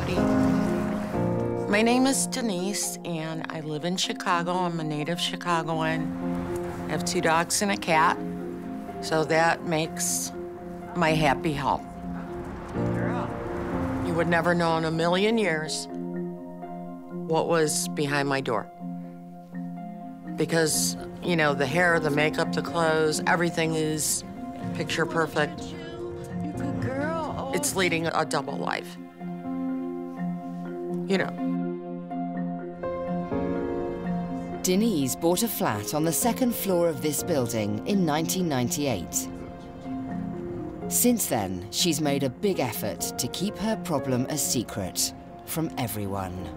Howdy. My name is Deniz, and I live in Chicago. I'm a native Chicagoan. I have 2 dogs and a cat, so that makes my happy home. You would never know in a million years what was behind my door. Because, you know, the hair, the makeup, the clothes, everything is picture perfect. It's leading a double life. You know. Deniz bought a flat on the 2nd floor of this building in 1998. Since then, she's made a big effort to keep her problem a secret from everyone.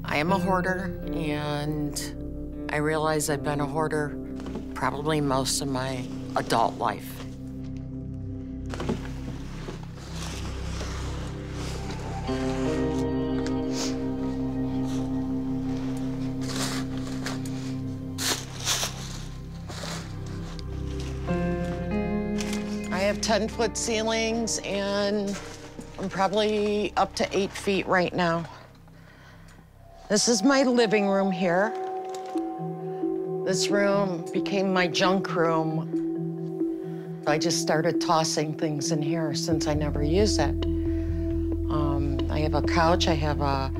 I am a hoarder, and I realize I've been a hoarder probably most of my adult life. I have 10-foot ceilings, and I'm probably up to 8 feet right now. This is my living room here. This room became my junk room. I just started tossing things in here since I never use it. I have a couch, I have a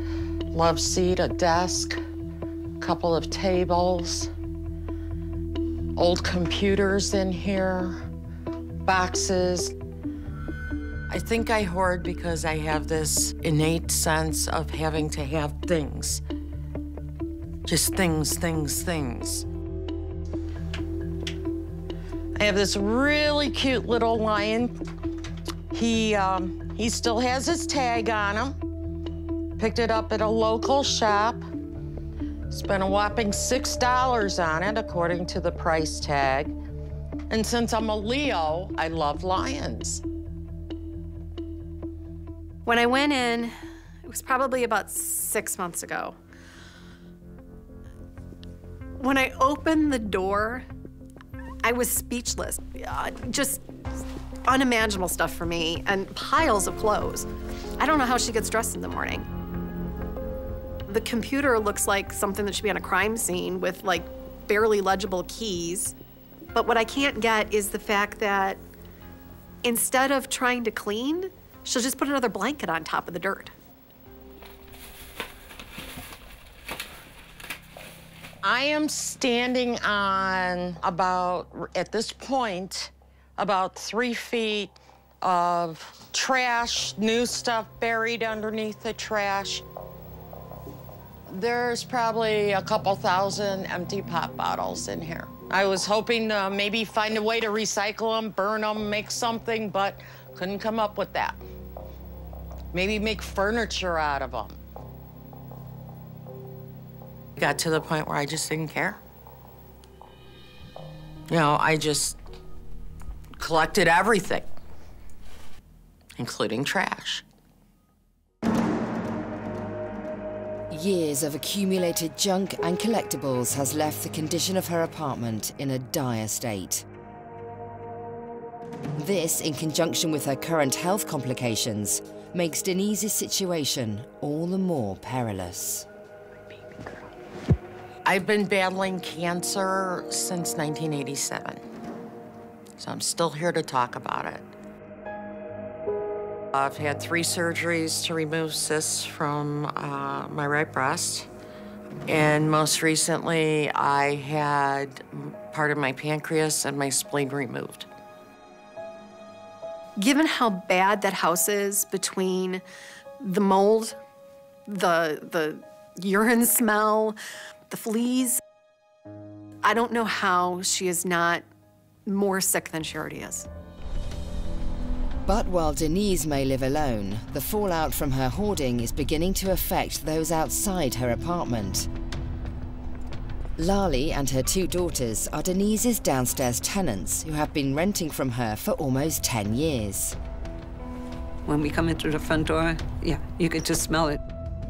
love seat, a desk, a couple of tables, old computers in here, boxes. I think I hoard because I have this innate sense of having to have things. Just things, things, things. I have this really cute little lion. He still has his tag on him. Picked it up at a local shop. Spent a whopping $6 on it, according to the price tag. And since I'm a Leo, I love lions. When I went in, it was probably about 6 months ago. When I opened the door, I was speechless. Just unimaginable stuff for me, and piles of clothes. I don't know how she gets dressed in the morning. The computer looks like something that should be on a crime scene with like barely legible keys. But what I can't get is the fact that instead of trying to clean, she'll just put another blanket on top of the dirt. I am standing on about, at this point, about 3 feet of trash, new stuff buried underneath the trash. There's probably a couple thousand empty pop bottles in here. I was hoping to maybe find a way to recycle them, burn them, make something, but couldn't come up with that. Maybe make furniture out of them. Got to the point where I just didn't care. You know, I just collected everything, including trash. Years of accumulated junk and collectibles has left the condition of her apartment in a dire state. This, in conjunction with her current health complications, makes Deniz's situation all the more perilous. I've been battling cancer since 1987, so I'm still here to talk about it. I've had 3 surgeries to remove cysts from my right breast, and most recently I had part of my pancreas and my spleen removed. Given how bad that house is, between the mold, the urine smell, the fleas, I don't know how she is not more sick than she already is. But while Deniz may live alone, the fallout from her hoarding is beginning to affect those outside her apartment. Lali and her 2 daughters are Deniz's downstairs tenants who have been renting from her for almost 10 years. When we come into the front door, yeah, you could just smell it.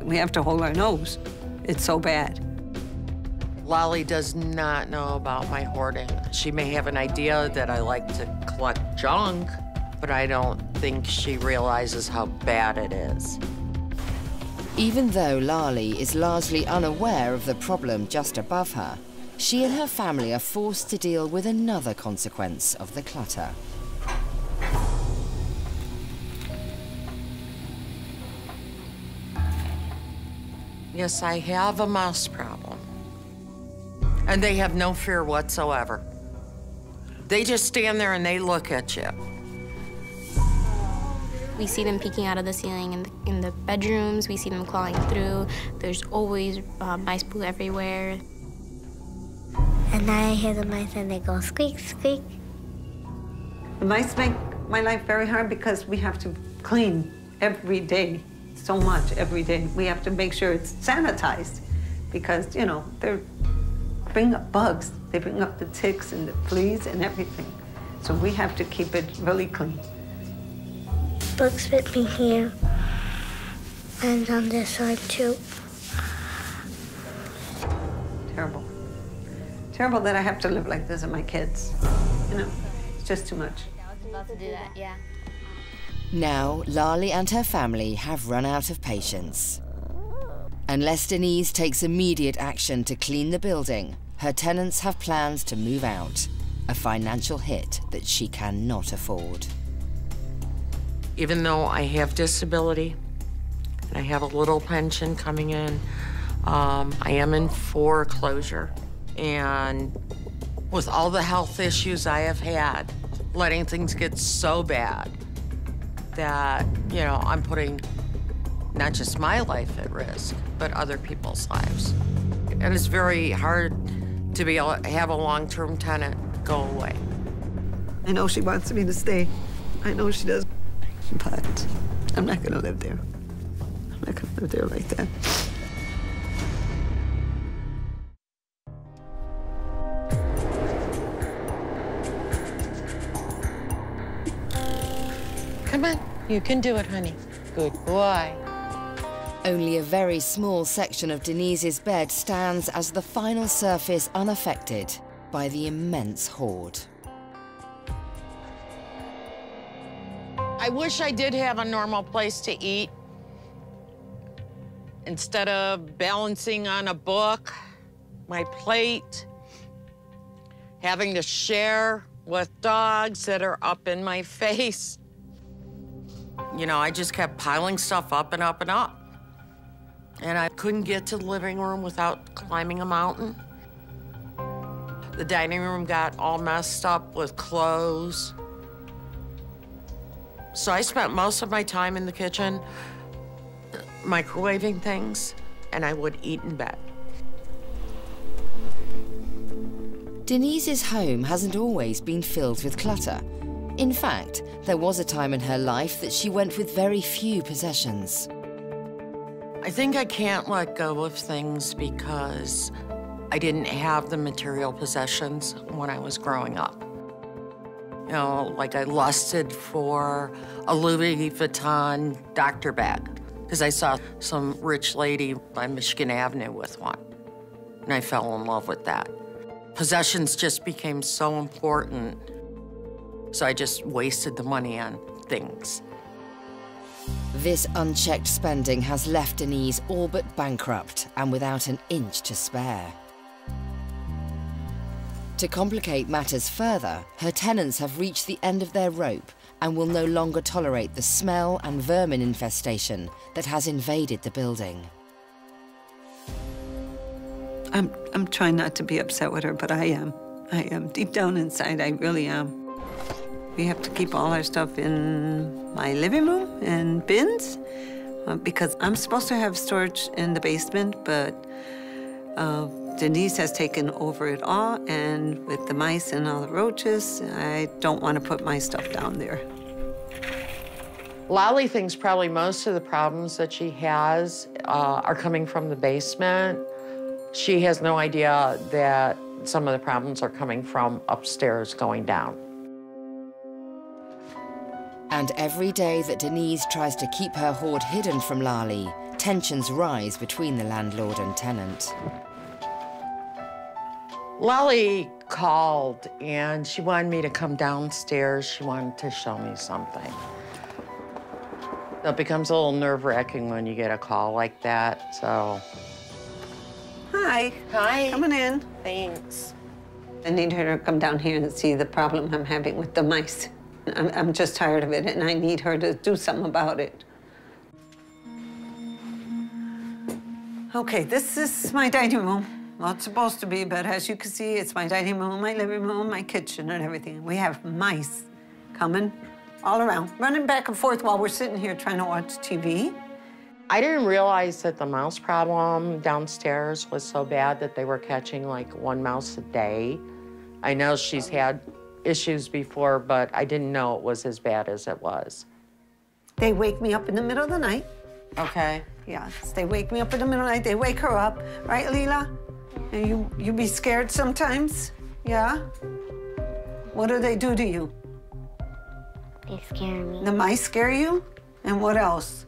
We have to hold our nose. It's so bad. Lolly does not know about my hoarding. She may have an idea that I like to collect junk, but I don't think she realizes how bad it is. Even though Lolly is largely unaware of the problem just above her, she and her family are forced to deal with another consequence of the clutter. Yes, I have a mouse problem. And they have no fear whatsoever. They just stand there and they look at you. We see them peeking out of the ceiling in the bedrooms. We see them crawling through. There's always mice poo everywhere. And I hear the mice and they go squeak, squeak. The mice make my life very hard because we have to clean every day, so much every day. We have to make sure it's sanitized because, you know, they bring up bugs. They bring up the ticks and the fleas and everything. So we have to keep it really clean. Bugs bit me here and on this side too. Terrible. Terrible that I have to live like this with my kids. You know, it's just too much. I was about to do that, yeah. Now, Lolly and her family have run out of patience. Unless Deniz takes immediate action to clean the building, her tenants have plans to move out, a financial hit that she cannot afford. Even though I have disability and I have a little pension coming in, I am in foreclosure. And with all the health issues I have had, letting things get so bad that, you know, I'm putting not just my life at risk, but other people's lives. And it's very hard to be able to have a long-term tenant go away. I know she wants me to stay. I know she does. But I'm not gonna live there. I'm not gonna live there like that. Come on, you can do it, honey. Good boy. Only a very small section of Deniz's bed stands as the final surface unaffected by the immense hoard. I wish I did have a normal place to eat. Instead of balancing on a book, my plate, having to share with dogs that are up in my face. You know, I just kept piling stuff up and up and up. And I couldn't get to the living room without climbing a mountain. The dining room got all messed up with clothes. So I spent most of my time in the kitchen microwaving things, and I would eat in bed. Deniz's home hasn't always been filled with clutter. In fact, there was a time in her life that she went with very few possessions. I think I can't let go of things because I didn't have the material possessions when I was growing up. You know, like I lusted for a Louis Vuitton doctor bag because I saw some rich lady on Michigan Avenue with one, and I fell in love with that. Possessions just became so important, so I just wasted the money on things. This unchecked spending has left Deniz all but bankrupt and without an inch to spare. To complicate matters further, her tenants have reached the end of their rope and will no longer tolerate the smell and vermin infestation that has invaded the building. I'm trying not to be upset with her, but I am. I am. Deep down inside, I really am. We have to keep all our stuff in my living room in bins because I'm supposed to have storage in the basement, but Deniz has taken over it all, and with the mice and all the roaches, I don't want to put my stuff down there. Lolly thinks probably most of the problems that she has are coming from the basement. She has no idea that some of the problems are coming from upstairs going down. And every day that Deniz tries to keep her hoard hidden from Lali, tensions rise between the landlord and tenant. Lali called and she wanted me to come downstairs. She wanted to show me something. It becomes a little nerve-wracking when you get a call like that, so. Hi. Hi. Coming in. Thanks. I need her to come down here and see the problem I'm having with the mice. I'm just tired of it, and I need her to do something about it. Okay, this is my dining room. Well, it's supposed to be, but as you can see, it's my dining room, my living room, my kitchen, and everything. We have mice coming all around, running back and forth while we're sitting here trying to watch TV. I didn't realize that the mouse problem downstairs was so bad that they were catching like 1 mouse a day. I know she's had issues before, but I didn't know it was as bad as it was. They wake me up in the middle of the night. Okay. Yes, they wake me up in the middle of the night. They wake her up, right, Leela? And you be scared sometimes, yeah? What do they do to you? They scare me. The mice scare you? And what else?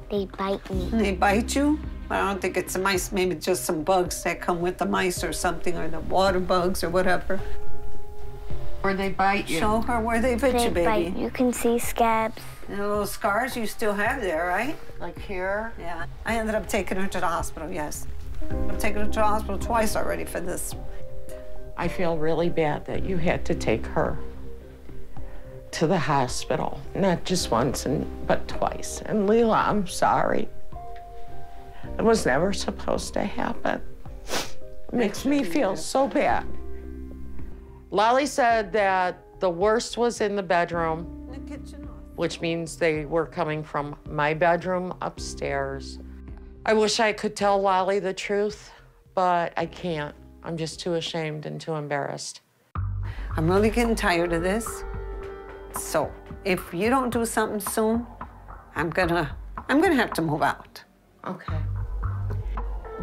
They bite me. And they bite you? I don't think it's the mice, maybe just some bugs that come with the mice or something, or the water bugs or whatever. Or they bite you. Show her where they bit you, baby. Bite. You can see scabs. And the little scars you still have there, right? Like here? Yeah. I ended up taking her to the hospital, yes. I've taken her to the hospital twice already for this. I feel really bad that you had to take her to the hospital, not just once, but twice. And Leela, I'm sorry. It was never supposed to happen. It makes me feel so bad. Lali said that the worst was in the bedroom, In the kitchen. which means they were coming from my bedroom upstairs. I wish I could tell Lali the truth, but I can't. I'm just too ashamed and too embarrassed. I'm really getting tired of this. So if you don't do something soon, I'm gonna have to move out. Okay.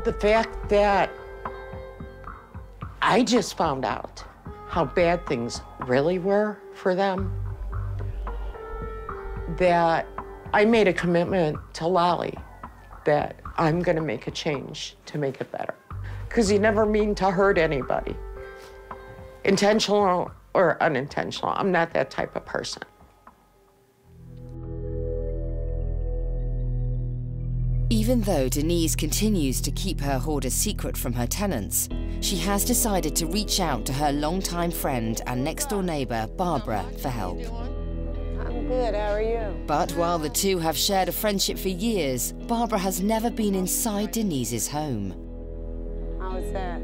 The fact that I just found out how bad things really were for them, that I made a commitment to Lali that I'm gonna make a change to make it better. Because you never mean to hurt anybody. Intentional or unintentional, I'm not that type of person. Even though Deniz continues to keep her hoard a secret from her tenants, she has decided to reach out to her longtime friend and next-door neighbor, Barbara, for help. I'm good, how are you? But while the two have shared a friendship for years, Barbara has never been inside Deniz's home. How is that?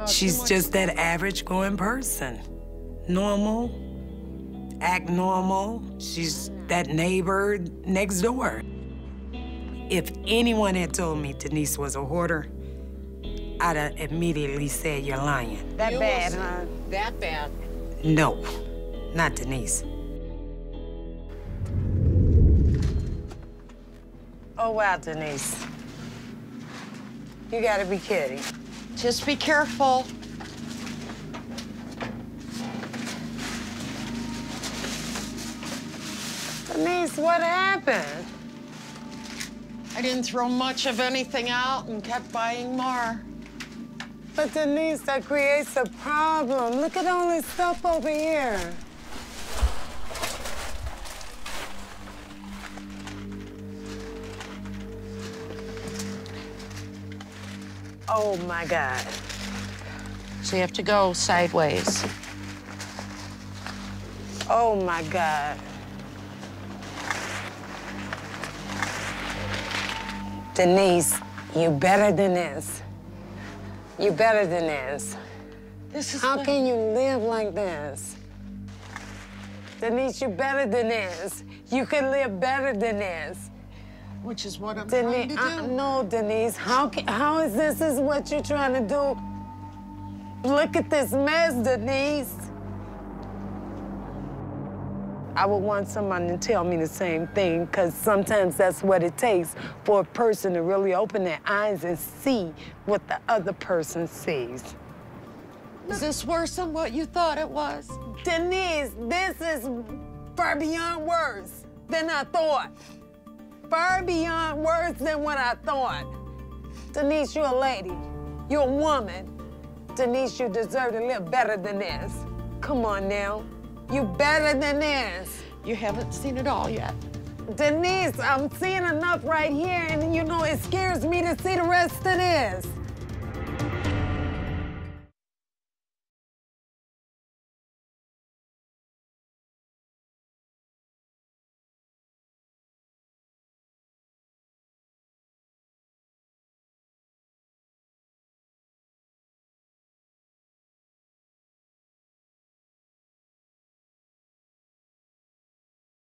She's just that average going person. Normal, act normal. She's that neighbor next door. If anyone had told me Deniz was a hoarder, I'd have immediately said, you're lying. That bad, huh? That bad. No, not Deniz. Oh, wow, Deniz. You gotta be kidding. Just be careful. Deniz, what happened? I didn't throw much of anything out and kept buying more. But Deniz, that creates a problem. Look at all this stuff over here. Oh, my God. So you have to go sideways. Oh, my God. Deniz, you better than this. You better than this. How can you live like this? Deniz, you better than this. You can live better than this. Which is what I'm trying to do. No, Deniz, how is this is what you're trying to do? Look at this mess, Deniz. I would want someone to tell me the same thing, because sometimes that's what it takes for a person to really open their eyes and see what the other person sees. Is this worse than what you thought it was? Deniz, this is far beyond words than I thought. Far beyond words than what I thought. Denise, you're a lady. You're a woman. Denise, you deserve to live better than this. Come on now. You better than this. You haven't seen it all yet. Denise, I'm seeing enough right here, and you know, it scares me to see the rest of this.